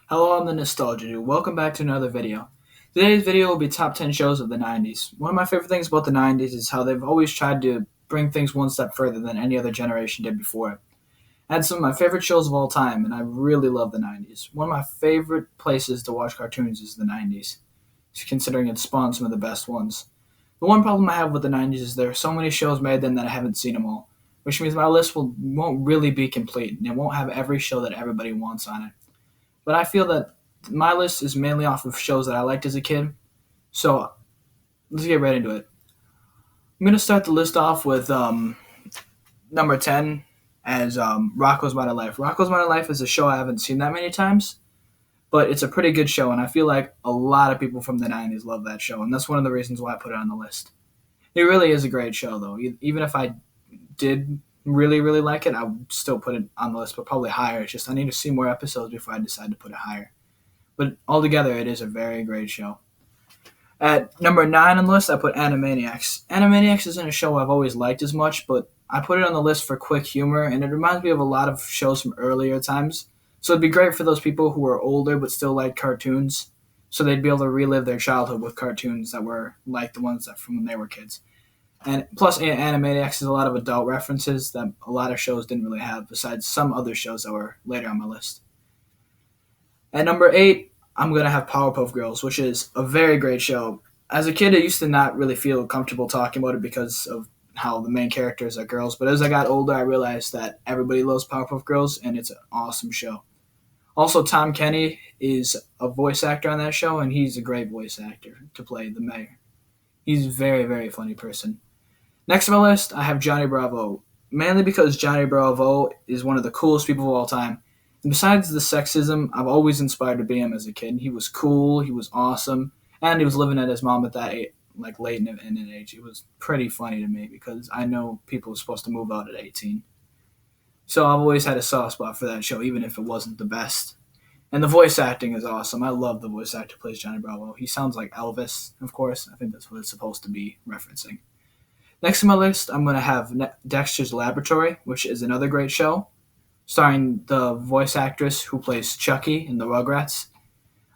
Hello, I'm the Nostalgia Dude. Welcome back to another video. Today's video will be top 10 shows of the 90s. One of my favorite things about the 90s is how they've always tried to bring things one step further than any other generation did before it. I had some of my favorite shows of all time, and I really love the 90s. One of my favorite places to watch cartoons is the 90s, considering it spawned some of the best ones. The one problem I have with the 90s is there are so many shows made then that I haven't seen them all, which means my list won't really be complete, and it won't have every show that everybody wants on it. But I feel that my list is mainly off of shows that I liked as a kid. So let's get right into it. I'm going to start the list off with number 10 as Rocko's Modern Life. Rocko's Modern Life is a show I haven't seen that many times, but it's a pretty good show, and I feel like a lot of people from the 90s love that show, and that's one of the reasons why I put it on the list. It really is a great show, though. Even if I did really, really like it, I would still put it on the list, but probably higher. It's just I need to see more episodes before I decide to put it higher. But altogether, it is a very great show. At number 9 on the list, I put Animaniacs. Animaniacs isn't a show I've always liked as much, but I put it on the list for quick humor, and it reminds me of a lot of shows from earlier times. So it'd be great for those people who are older but still like cartoons, so they'd be able to relive their childhood with cartoons that were like the ones that from when they were kids. And plus, Animaniacs has a lot of adult references that a lot of shows didn't really have, besides some other shows that were later on my list. At number 8, I'm going to have Powerpuff Girls, which is a very great show. As a kid, I used to not really feel comfortable talking about it because of how the main characters are girls. But as I got older, I realized that everybody loves Powerpuff Girls, and it's an awesome show. Also, Tom Kenny is a voice actor on that show, and he's a great voice actor to play the mayor. He's a very, very funny person. Next on my list, I have Johnny Bravo, mainly because Johnny Bravo is one of the coolest people of all time. And besides the sexism, I've always inspired to be him as a kid. He was cool, he was awesome, and he was living at his mom at that age, like late in an age. It was pretty funny to me because I know people are supposed to move out at 18. So I've always had a soft spot for that show, even if it wasn't the best. And the voice acting is awesome. I love the voice actor who plays Johnny Bravo. He sounds like Elvis, of course. I think that's what it's supposed to be referencing. Next on my list, I'm going to have Dexter's Laboratory, which is another great show, starring the voice actress who plays Chucky in the Rugrats.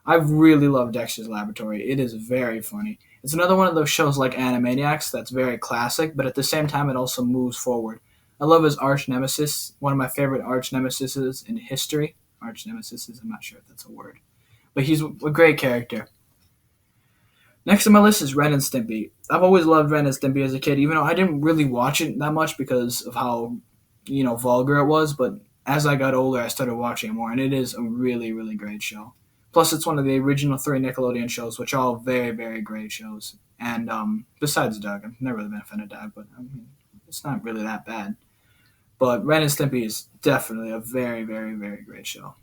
I really love Dexter's Laboratory. It is very funny. It's another one of those shows like Animaniacs that's very classic, but at the same time, it also moves forward. I love his arch nemesis, one of my favorite arch nemesises in history. Arch nemesis, I'm not sure if that's a word, but he's a great character. Next on my list is Ren and Stimpy. I've always loved Ren and Stimpy as a kid, even though I didn't really watch it that much because of how, vulgar it was. But as I got older, I started watching it more, and it is a really, really great show. Plus, it's one of the original 3 Nickelodeon shows, which are all very, very great shows. And besides Doug, I've never really been a fan of Doug, but it's not really that bad. But Ren and Stimpy is definitely a very, very, very great show.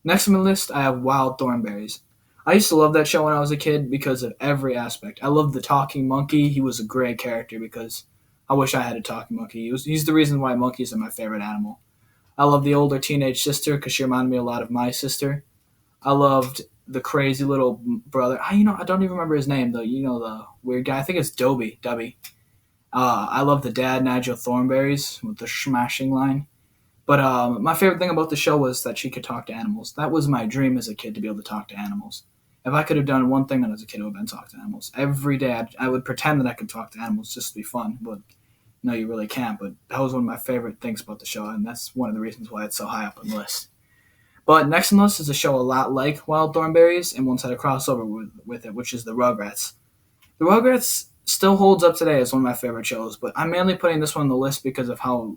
Next on my list, I have Wild Thornberrys. I used to love that show when I was a kid because of every aspect. I loved the talking monkey. He was a great character because I wish I had a talking monkey. He's the reason why monkeys are my favorite animal. I love the older teenage sister because she reminded me a lot of my sister. I loved the crazy little brother. I don't even remember his name though. The weird guy. I think it's Dubby. I love the dad, Nigel Thornberrys, with the smashing line. But my favorite thing about the show was that she could talk to animals. That was my dream as a kid, to be able to talk to animals. If I could have done one thing when I was a kid, it would have been talk to animals. Every day, I would pretend that I could talk to animals just to be fun. But no, you really can't. But that was one of my favorite things about the show, and that's one of the reasons why it's so high up on the list. But next on the list is a show a lot like Wild Thornberrys, and once had a crossover with it, which is the Rugrats. The Rugrats still holds up today as one of my favorite shows, but I'm mainly putting this one on the list because of how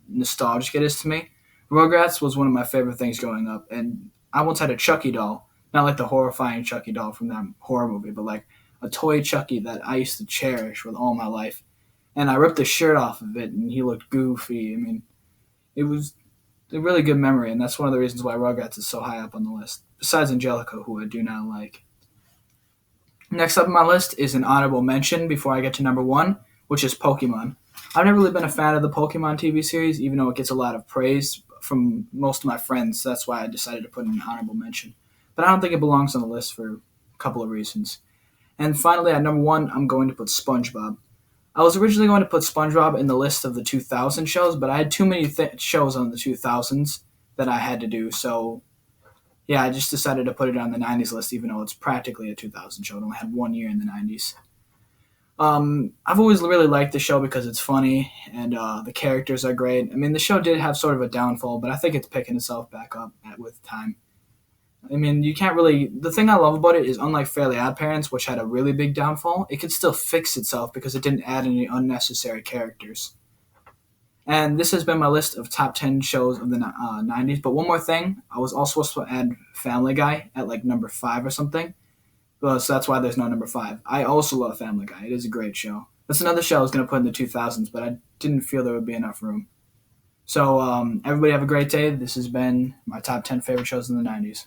nostalgic it is to me. Rugrats was one of my favorite things growing up, and I once had a Chucky doll, not like the horrifying Chucky doll from that horror movie, but like a toy Chucky that I used to cherish with all my life. And I ripped the shirt off of it, and he looked goofy. It was a really good memory, and that's one of the reasons why Rugrats is so high up on the list, besides Angelica, who I do not like. Next up on my list is an honorable mention before I get to number 1, which is Pokemon. I've never really been a fan of the Pokemon TV series, even though it gets a lot of praise from most of my friends. That's why I decided to put in an honorable mention. But I don't think it belongs on the list for a couple of reasons. And finally, at number 1, I'm going to put SpongeBob. I was originally going to put SpongeBob in the list of the 2000 shows, but I had too many shows on the 2000s that I had to do. So Yeah, I just decided to put it on the 90s list, even though it's practically a 2000 show. It only had 1 year in the 90s. I've always really liked the show because it's funny and the characters are great. I mean, the show did have sort of a downfall, but I think it's picking itself back up with time. I mean, you can't really. The thing I love about it is, unlike Fairly Odd Parents, which had a really big downfall, it could still fix itself because it didn't add any unnecessary characters. And this has been my list of top 10 shows of the 90s. But one more thing, I was also supposed to add Family Guy at like number 5 or something. Well, so that's why there's no number 5. I also love Family Guy. It is a great show. That's another show I was going to put in the 2000s, but I didn't feel there would be enough room. So, everybody have a great day. This has been my top 10 favorite shows in the 90s.